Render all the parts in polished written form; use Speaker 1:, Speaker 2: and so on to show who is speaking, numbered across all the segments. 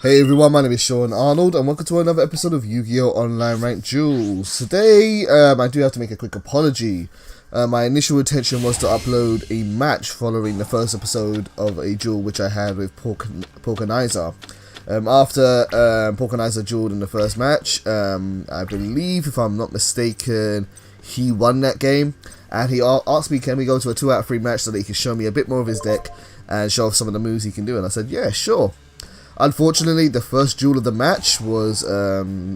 Speaker 1: Hey everyone, my name is Sean Arnold and welcome to another episode of Yu-Gi-Oh! Online Ranked Duels. Today, I do have to make a quick apology. My initial intention was to upload a match following the first episode of a duel which I had with Porknaiser. After Porknaiser dueled in the first match, I believe, if I'm not mistaken, he won that game. And he asked me, can we go to a 2 out of 3 match so that he can show me a bit more of his deck and show off some of the moves he can do. And I said, yeah, sure. Unfortunately, the first duel of the match was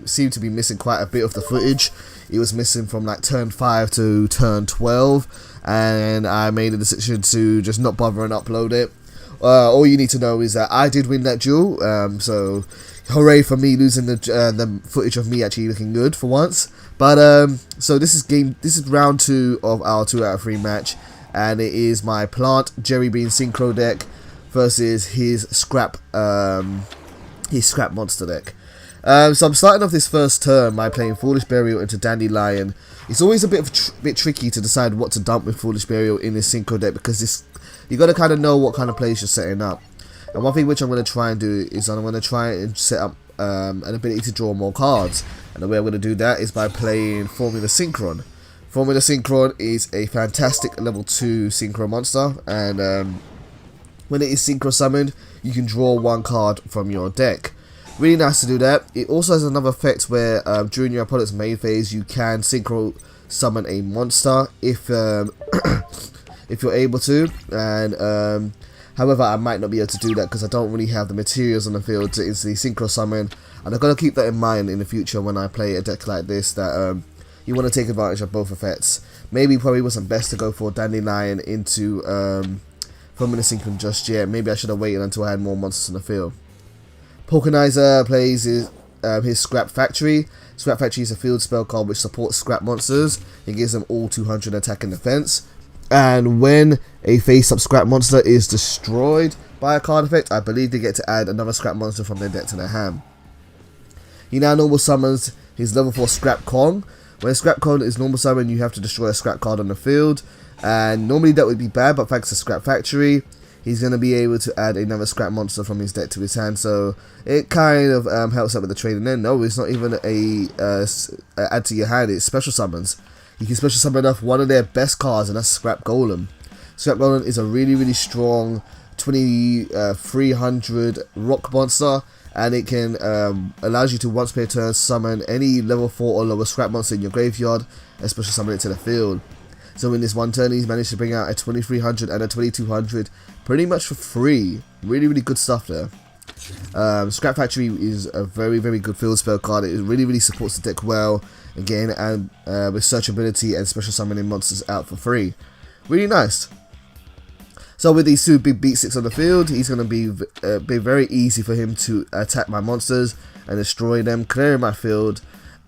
Speaker 1: seemed to be missing quite a bit of the footage. It was missing from like turn 5 to turn 12, and I made a decision to just not bother and upload it. All you need to know is that I did win that duel, so hooray for me losing the footage of me actually looking good for once. But so this is round 2 of our 2 out of 3 match, and it is my Plant Synchro deck versus his scrap monster deck. So I'm starting off this first turn by playing Foolish Burial into Dandelion. It's always a bit tricky to decide what to dump with Foolish Burial in this synchro deck because you got to kind of know what kind of plays you're setting up. And one thing which I'm going to try and do is I'm going to try and set up an ability to draw more cards. And the way I'm going to do that is by playing Formula Synchron. Formula Synchron is a fantastic level 2 synchro monster, and when it is synchro summoned, you can draw 1 card from your deck. Really nice to do that. It also has another effect where during your opponent's main phase, you can synchro summon a monster if if you're able to. And however, I might not be able to do that because I don't really have the materials on the field to instantly synchro summon. And I've got to keep that in mind in the future when I play a deck like this, that you want to take advantage of both effects. Maybe probably wasn't best to go for Dandelion into Formula Synchron just yet. Maybe I should have waited until I had more monsters in the field. Porknaiser plays his Scrap Factory. Scrap Factory is a field spell card which supports scrap monsters. It gives them all 200 attack and defense. And when a face-up scrap monster is destroyed by a card effect, I believe they get to add another scrap monster from their deck to their hand. He now normal summons his level 4 Scrap Kong. When Scrap Kong is normal summoned, you have to destroy a scrap card on the field. And normally that would be bad, but thanks to Scrap Factory, he's going to be able to add another scrap monster from his deck to his hand. So it kind of helps out with the trading in. No, it's not even a add to your hand, it's special summons. You can special summon off one of their best cards, and that's Scrap Golem. Scrap Golem is a really strong 2300 rock monster, and it can allows you to once per turn summon any level 4 or lower scrap monster in your graveyard and special summon it to the field. So in this one turn, he's managed to bring out a 2300 and a 2200 pretty much for free. Really good stuff there. Scrap Factory is a very good field spell card. It really supports the deck well, again, and with searchability and special summoning monsters out for free. Really nice. So with these 2 big beat sticks on the field, he's going to be very easy for him to attack my monsters and destroy them, clearing my field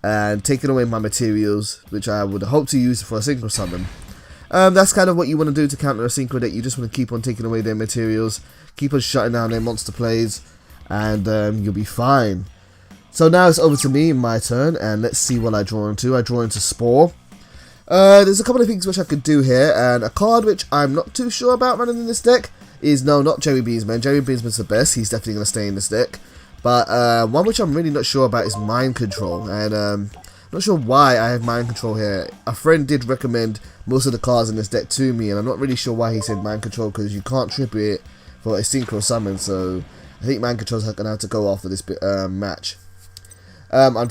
Speaker 1: and taking away my materials, which I would hope to use for a synchro summon. That's kind of what you want to do to counter a synchro deck. You just want to keep on taking away their materials, keep on shutting down their monster plays, and you'll be fine. So now it's over to me, my turn, and let's see what I draw into. I draw into Spore. There's a couple of things which I could do here, and a card which I'm not too sure about running in this deck is, no, not Jerry Beansman. Jerry Beansman's the best. He's definitely going to stay in this deck. But one which I'm really not sure about is Mind Control, and I'm not sure why I have Mind Control here. A friend did recommend most of the cards in this deck to me, and I'm not really sure why he said Mind Control, because you can't triple it for a synchro summon, so I think Mind Control is going to have to go after this match. I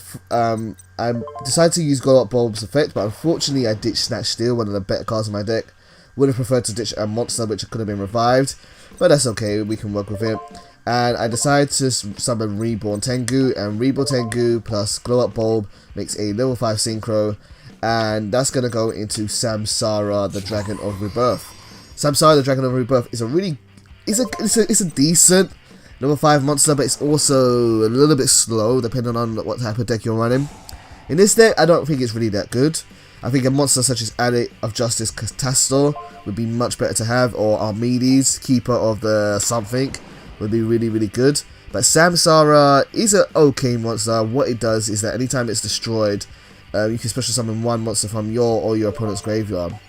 Speaker 1: decided to use Golot Bulb's effect, but unfortunately I ditched Snatch Steel, one of the better cards in my deck. Would have preferred to ditch a monster which could have been revived, but that's okay, we can work with it. And I decided to summon Reborn Tengu, and Reborn Tengu plus Glow Up Bulb makes a level 5 synchro, and that's going to go into Samsara, the Dragon of Rebirth. Samsara, the Dragon of Rebirth is it's a decent level 5 monster, but it's also a little bit slow depending on what type of deck you're running. In this deck, I don't think it's really that good. I think a monster such as Addict of Justice Catastor would be much better to have, or Archimedes, Keeper of the Something, would be really good. But Samsara is an okay monster. What it does is that anytime it's destroyed, you can special summon 1 monster from your or your opponent's graveyard.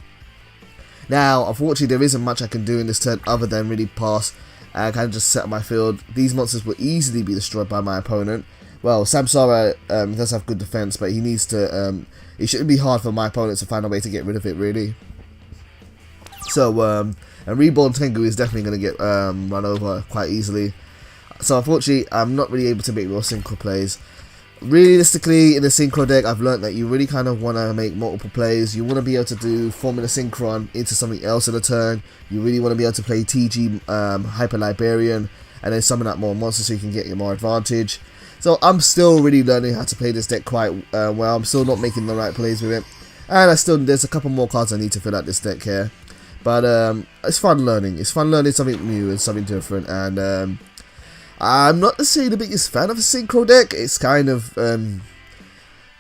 Speaker 1: Now, unfortunately, there isn't much I can do in this turn other than really pass and kind of just set up my field. These monsters will easily be destroyed by my opponent. Well, Samsara does have good defense, but he needs to. It shouldn't be hard for my opponent to find a way to get rid of it, really. So, and Reborn Tengu is definitely going to get run over quite easily. So, unfortunately, I'm not really able to make more synchro plays. Realistically, in the synchro deck, I've learned that you really kind of want to make multiple plays. You want to be able to do Formula Synchron into something else in a turn. You really want to be able to play TG Hyper Liberian and then summon out more monsters so you can get more advantage. So I'm still really learning how to play this deck quite well. I'm still not making the right plays with it, and there's a couple more cards I need to fill out this deck here. But it's fun learning. It's fun learning something new and something different. And I'm not necessarily the biggest fan of a synchro deck. It's kind of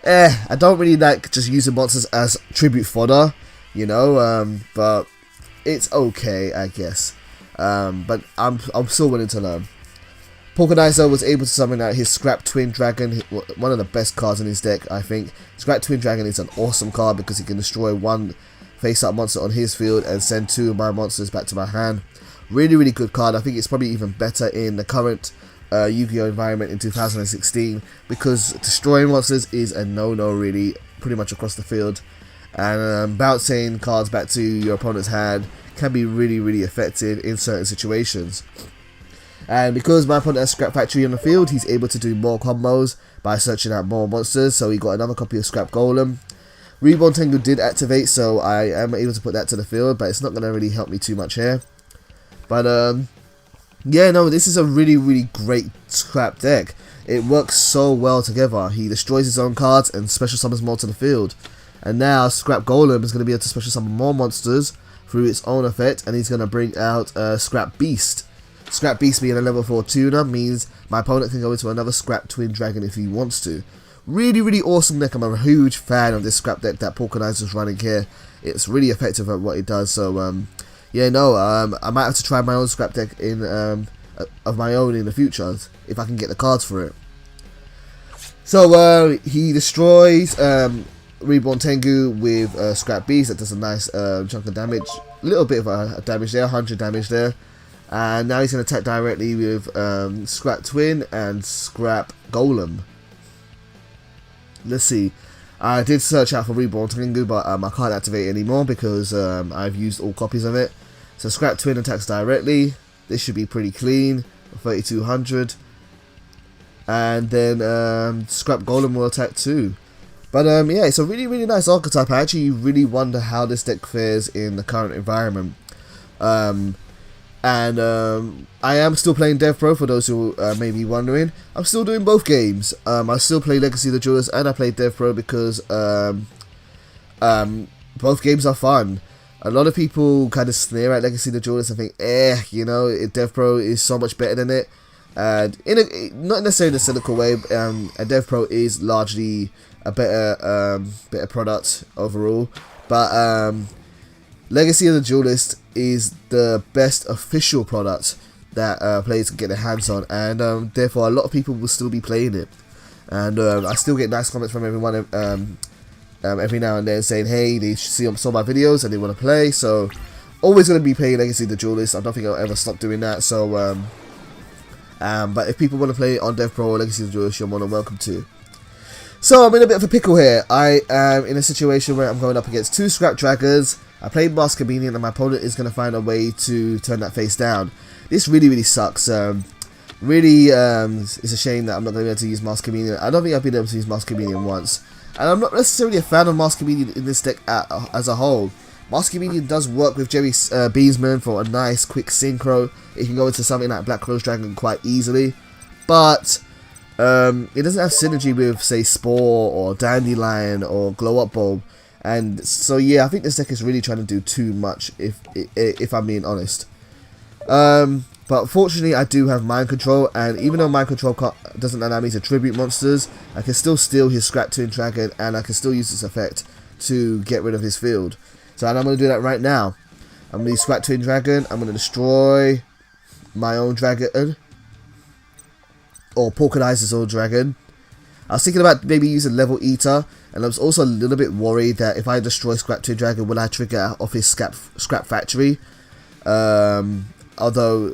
Speaker 1: I don't really like just using monsters as tribute fodder, you know. But it's okay, I guess. But I'm still willing to learn. Porknaiser was able to summon out his Scrap Twin Dragon, one of the best cards in his deck, I think. Scrap Twin Dragon is an awesome card because he can destroy one face-up monster on his field and send 2 of my monsters back to my hand. Really, really good card. I think it's probably even better in the current Yu-Gi-Oh environment in 2016 because destroying monsters is a no-no, really, pretty much across the field. And bouncing cards back to your opponent's hand can be really, really effective in certain situations. And because my opponent has Scrap Factory on the field, he's able to do more combos by searching out more monsters. So he got another copy of Scrap Golem. Reborn Tengu did activate, so I am able to put that to the field, but it's not going to really help me too much here. But yeah, no, this is a really, really great Scrap deck. It works so well together. He destroys his own cards and special summons more to the field. And now Scrap Golem is going to be able to special summon more monsters through its own effect, and he's going to bring out Scrap Beast. Scrap Beast being a level 4 tuner means my opponent can go into another Scrap Twin Dragon if he wants to. Really, really awesome deck. I'm a huge fan of this Scrap deck that Porknaiser is running here. It's really effective at what it does. So, yeah, no, I might have to try my own Scrap deck of my own in the future if I can get the cards for it. So, he destroys Reborn Tengu with Scrap Beast. That does a nice chunk of damage. A little bit of damage there, 100 damage there. And now he's going to attack directly with Scrap Twin and Scrap Golem. Let's see. I did search out for Reborn Tengu, but I can't activate it anymore because I've used all copies of it. So Scrap Twin attacks directly. This should be pretty clean. 3200. And then Scrap Golem will attack too. But yeah, it's a really, really nice archetype. I actually really wonder how this deck fares in the current environment. And I am still playing Dev Pro for those who may be wondering. I'm still doing both games. I still play Legacy of the Duelist and I play Dev Pro because both games are fun. A lot of people kind of sneer at Legacy of the Duelist and think, you know, Dev Pro is so much better than it. And not necessarily in a cynical way, and Dev Pro is largely a better product overall. But Legacy of the Duelist is the best official product that players can get their hands on, and therefore a lot of people will still be playing it. And I still get nice comments from everyone every now and then saying, hey, they saw my videos and they want to play. So always going to be playing Legacy of the Duelist. I don't think I'll ever stop doing that. So but if people want to play on Dev Pro or Legacy of the Duelist, you're more than welcome to. So I'm in a bit of a pickle here. I am in a situation where I'm going up against 2 Scrap Dragons. I played Mask Comedian and my opponent is going to find a way to turn that face down. This really, really sucks. Really, it's a shame that I'm not going to be able to use Mask Comedian. I don't think I've been able to use Mask Comedian once. And I'm not necessarily a fan of Mask Comedian in this deck as a whole. Mask Comedian does work with Jerry Beesman for a nice quick synchro. It can go into something like Black Rose Dragon quite easily. But it doesn't have synergy with, say, Spore or Dandelion or Glow Up Bulb. And so yeah, I think this deck is really trying to do too much, if I'm being honest. But fortunately, I do have Mind Control, and even though Mind Control doesn't allow me to tribute monsters, I can still steal his Scrap Twin Dragon, and I can still use this effect to get rid of his field. So I'm going to do that right now. I'm going to use Scrap Twin Dragon. I'm going to destroy my own dragon, or Porknaiser's own dragon. I was thinking about maybe using Level Eater, and I was also a little bit worried that if I destroy Scrap Twin Dragon, will I trigger off his Scrap Factory? although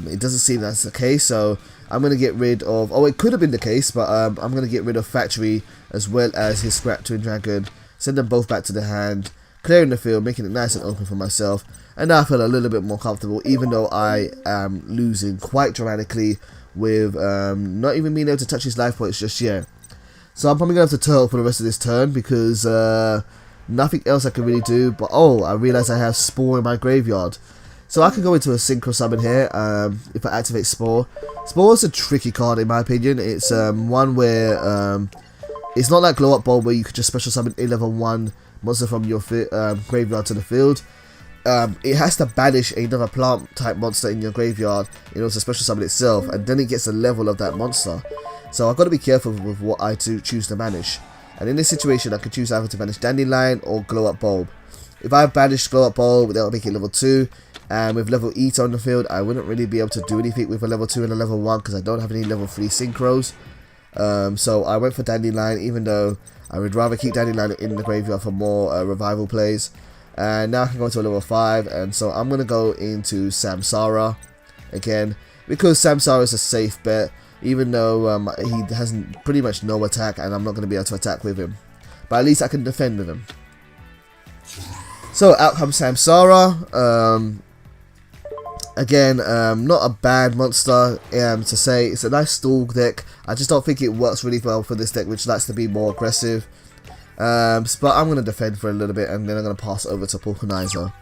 Speaker 1: it doesn't seem that's the case, so I'm going to get rid of, oh, it could have been the case, but I'm going to get rid of Factory as well as his Scrap Twin Dragon, send them both back to the hand, clearing the field, making it nice and open for myself, and now I feel a little bit more comfortable, even though I am losing quite dramatically with not even being able to touch his life points just yet. So I'm probably going to have to turtle for the rest of this turn, because nothing else I can really do, but oh, I realise I have Spore in my graveyard. So I can go into a Synchro Summon here, if I activate Spore. Spore is a tricky card in my opinion. It's one where it's not like Glow Up Bulb where you could just special summon a level 1 monster from your graveyard to the field. It has to banish another plant type monster in your graveyard in order to special summon itself, and then it gets the level of that monster. So I've got to be careful with what I choose to banish. And in this situation I could choose either to banish Dandelion or Glow Up Bulb. If I banish Glow Up Bulb, that will make it level 2. And with level Eat on the field, I wouldn't really be able to do anything with a level 2 and a level 1 because I don't have any level 3 Synchros. So I went for Dandelion, even though I would rather keep Dandelion in the graveyard for more revival plays. And now I can go to a level 5, and so I'm going to go into Samsara again, because Samsara is a safe bet, even though he has pretty much no attack and I'm not going to be able to attack with him. But at least I can defend with him. So out comes Samsara. Again, not a bad monster to say. It's a nice stall deck. I just don't think it works really well for this deck, which likes to be more aggressive. But I'm going to defend for a little bit, and then I'm going to pass over to Porknaiser.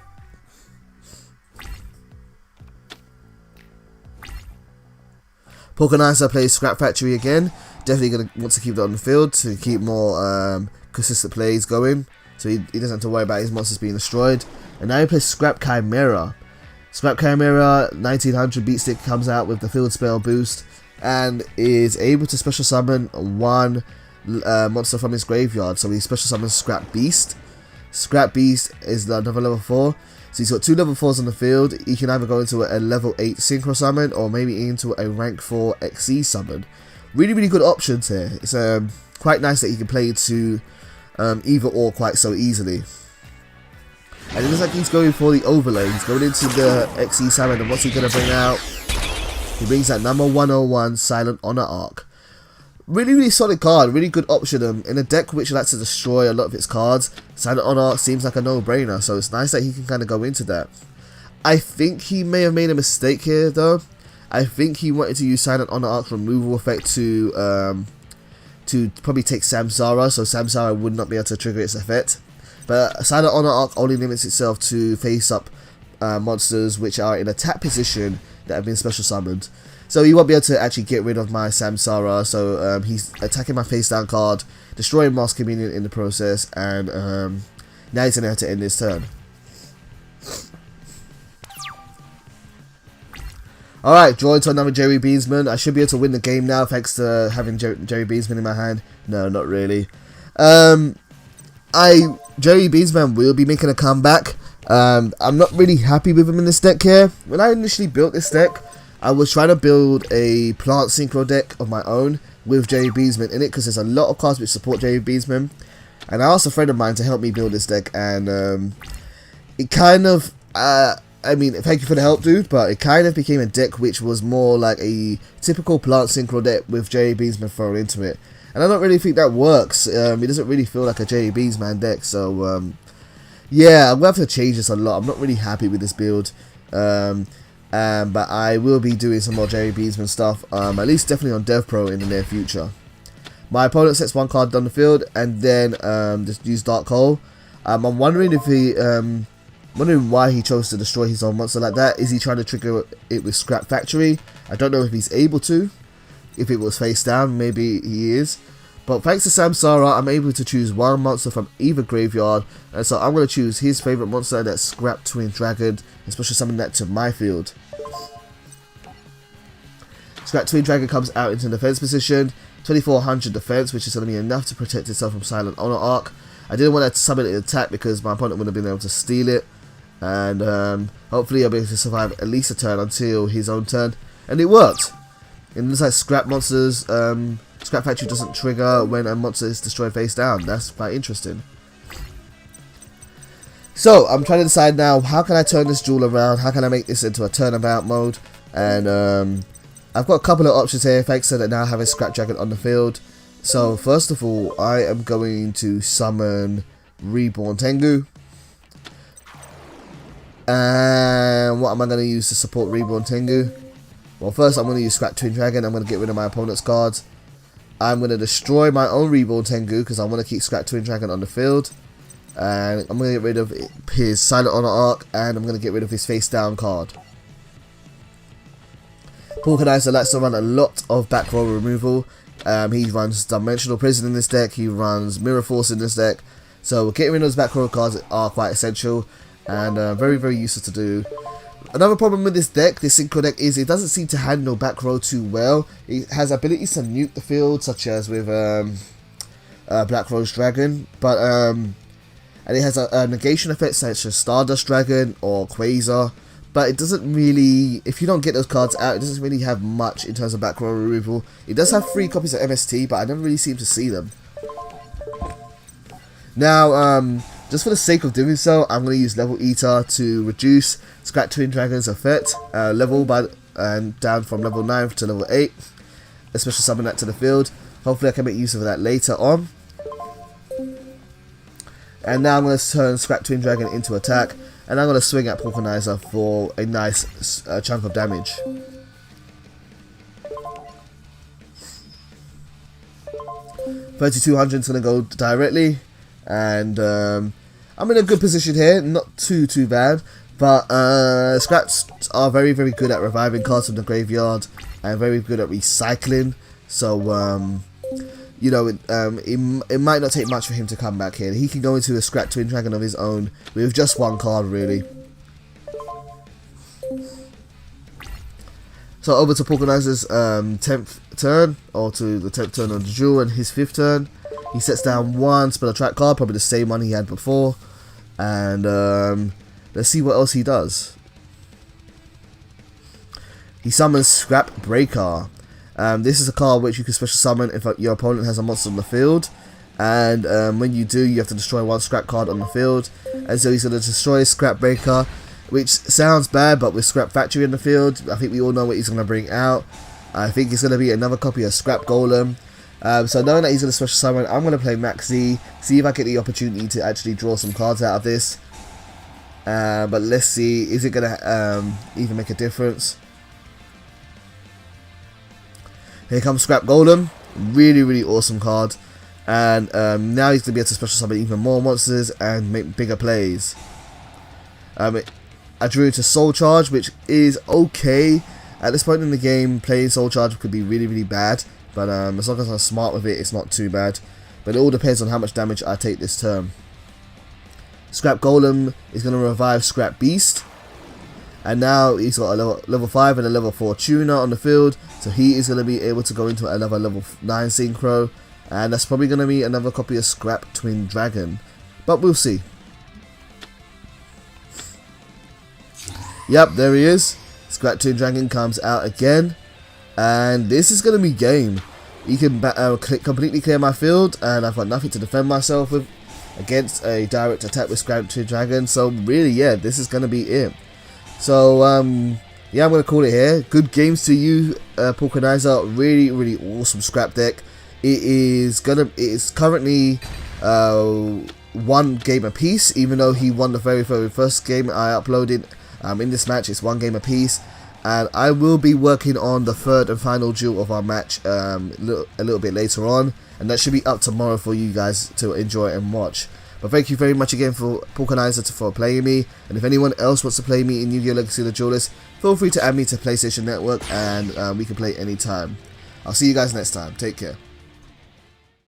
Speaker 1: Porknaiser plays Scrap Factory again. Definitely going to want to keep that on the field to keep more consistent plays going, so he doesn't have to worry about his monsters being destroyed. And now he plays Scrap Chimera. Scrap Chimera 1900 beat stick comes out with the field spell boost and is able to special summon one monster from his graveyard. So he special summons Scrap Beast. Scrap Beast is another level 4. So he's got 2 level 4s on the field. He can either go into a level 8 Synchro Summon or maybe into a rank 4 XE Summon. Really, really good options here. It's quite nice that he can play into either or quite so easily. And it looks like he's going for the overlay. He's going into the XE Summon, and what's he going to bring out? He brings out number 101 Silent Honor Arc. Really, really solid card. Really good option. In a deck which likes to destroy a lot of its cards, Silent Honor Arc seems like a no-brainer. So it's nice that he can kind of go into that. I think he may have made a mistake here, though. I think he wanted to use Silent Honor Arc's removal effect to probably take Samsara, so Samsara would not be able to trigger its effect. But Silent Honor Arc only limits itself to face up monsters which are in attack position that have been special summoned. So he won't be able to actually get rid of my Samsara, so he's attacking my face down card, destroying Mask Communion in the process, and now he's going to have to end his turn. Alright, draw into another Jerry Beansman. I should be able to win the game now thanks to having Jerry Beansman in my hand. No, not really. Jerry Beansman will be making a comeback. I'm not really happy with him in this deck here. When I initially built this deck, I was trying to build a Plant Synchro deck of my own with Jerry Beansman in it, because there's a lot of cards which support Jerry Beansman. And I asked a friend of mine to help me build this deck, and it kind of... I mean, thank you for the help, dude, but it kind of became a deck which was more like a typical Plant Synchro deck with Jerry Beansman thrown into it. And I don't really think that works. It doesn't really feel like a Jerry Beansman deck, so yeah, I'm going to have to change this a lot. I'm not really happy with this build, but I will be doing some more Jerry Beansman stuff, at least definitely on Dev Pro in the near future. My opponent sets one card down the field, and then just use Dark Hole. I'm wondering if he... wondering why he chose to destroy his own monster like that. Is he trying to trigger it with Scrap Factory? I don't know if he's able to. If it was face down, maybe he is. But thanks to Samsara, I'm able to choose one monster from either graveyard. And so I'm going to choose his favourite monster, that's Scrap Twin Dragon, and special summon that to my field. Scrap Twin Dragon comes out into defense position. 2400 defense, which is going to be enough to protect itself from Silent Honor Arc. I didn't want to summon it in attack because my opponent would have been able to steal it. And hopefully I'll be able to survive at least a turn until his own turn. And it worked. It looks like Scrap Monsters, Scrap Factory doesn't trigger when a monster is destroyed face down. That's quite interesting. So I'm trying to decide now, how can I turn this duel around, how can I make this into a turnabout mode, and I've got a couple of options here thanks to that now I have a Scrap Dragon on the field. So first of all, I am going to summon Reborn Tengu. And what am I going to use to support Reborn Tengu? Well, first I'm going to use Scrap Twin Dragon. I'm going to get rid of my opponent's cards. I'm going to destroy my own Reborn Tengu because I want to keep Scrap Twin Dragon on the field. And I'm going to get rid of his Silent Honor Arc, and I'm going to get rid of his face down card. Porknaiser likes to run a lot of back row removal. He runs Dimensional Prison in this deck, he runs Mirror Force in this deck. So getting rid of those back row cards are quite essential and very, very useful to do. Another problem with this deck, this synchro deck, is it doesn't seem to handle back row too well. It has abilities to nuke the field, such as with Black Rose Dragon, but and it has a negation effect such as Stardust Dragon or Quasar, but it doesn't really, if you don't get those cards out, it doesn't really have much in terms of back row removal. It does have 3 copies of MST, but I never really seem to see them. Now, just for the sake of doing so, I'm going to use Level Eater to reduce Scrap Twin Dragon's effect level down from level 9 to level 8. Especially summon that to the field. Hopefully I can make use of that later on. And now I'm going to turn Scrap Twin Dragon into attack, and I'm going to swing at Porknaiser for a nice chunk of damage. $3,200 is going to go directly, and I'm in a good position here, not too bad, but Scraps are very, very good at reviving cards from the graveyard and very good at recycling, so you know, it might not take much for him to come back here. He can go into a Scrap Twin Dragon of his own with just 1 card, really. So over to Porknaiser's 10th turn, or to the 10th turn on the Duel, and his 5th turn. He sets down 1 Spell Track card, probably the same one he had before. And let's see what else he does. He summons Scrap Breaker. This is a card which you can special summon if your opponent has a monster on the field, and when you do, you have to destroy 1 scrap card on the field. And so he's going to destroy Scrap Breaker, which sounds bad, but with Scrap Factory in the field, I think we all know what he's going to bring out. I think it's going to be another copy of Scrap Golem. So knowing that he's going to special summon, I'm going to play Max Z, see if I get the opportunity to actually draw some cards out of this. But let's see, is it going to even make a difference? Here comes Scrap Golem, really, really awesome card, and now he's going to be able to special summon even more monsters and make bigger plays. I drew into Soul Charge, which is okay. At this point in the game, playing Soul Charge could be really, really bad, but as long as I'm smart with it, it's not too bad. But it all depends on how much damage I take this turn. Scrap Golem is going to revive Scrap Beast. And now he's got a level 5 and a level 4 tuner on the field, so he is going to be able to go into another level 9 synchro, and that's probably going to be another copy of Scrap Twin Dragon, but we'll see. Yep, there he is. Scrap Twin Dragon comes out again, and this is going to be game. He can completely clear my field, and I've got nothing to defend myself with against a direct attack with Scrap Twin Dragon, so really, yeah, this is going to be it. So, yeah, I'm going to call it here. Good games to you, Porknaiser. Really, really awesome scrap deck. It is currently 1 game apiece, even though he won the very, very first game I uploaded. In this match, it's 1 game apiece. And I will be working on the 3rd and final duel of our match a little bit later on. And that should be up tomorrow for you guys to enjoy and watch. But thank you very much again for Porknaiser for playing me, and if anyone else wants to play me in Yu-Gi-Oh! Legacy of the Duelist, feel free to add me to PlayStation Network, and we can play anytime. I'll see you guys next time. Take care.